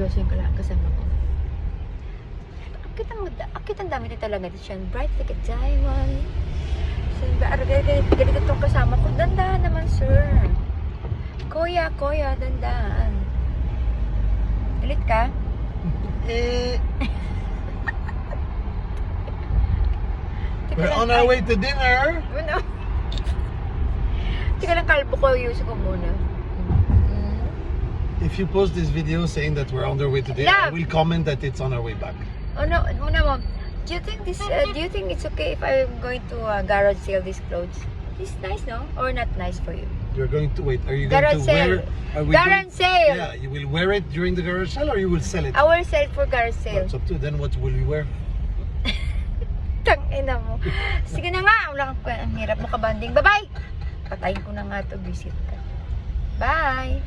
seryoso yung kasama ko. Akit ang dami na talaga dito siya. Bright like a diamond. So, ganito itong kasama ko. Dandahan naman, sir. Kuya, dandahan. Galit ka? We're on our way to dinner. Ano? Tika lang, kalbo ko. Ayusin ko muna. If you post this video saying that we're on our way to dinner, I Love. will comment that it's on our way back. Oh no, muna mo. Do you think it's okay if I'm going to garage sale these clothes? It's nice, no? Or not nice for you? You're going to wait. Are you going Garage to sale. wear? Are we Garage sale. Yeah, you will wear it during the garage sale, or you will sell it. I will sell for garage Well, sale. it's up to you. Then what will you wear? Tangina mo. Sige na nga. Wala kang ang hirap mo kabanding. Bye-bye! Patayin ko na nga to. Visit ka. Bye!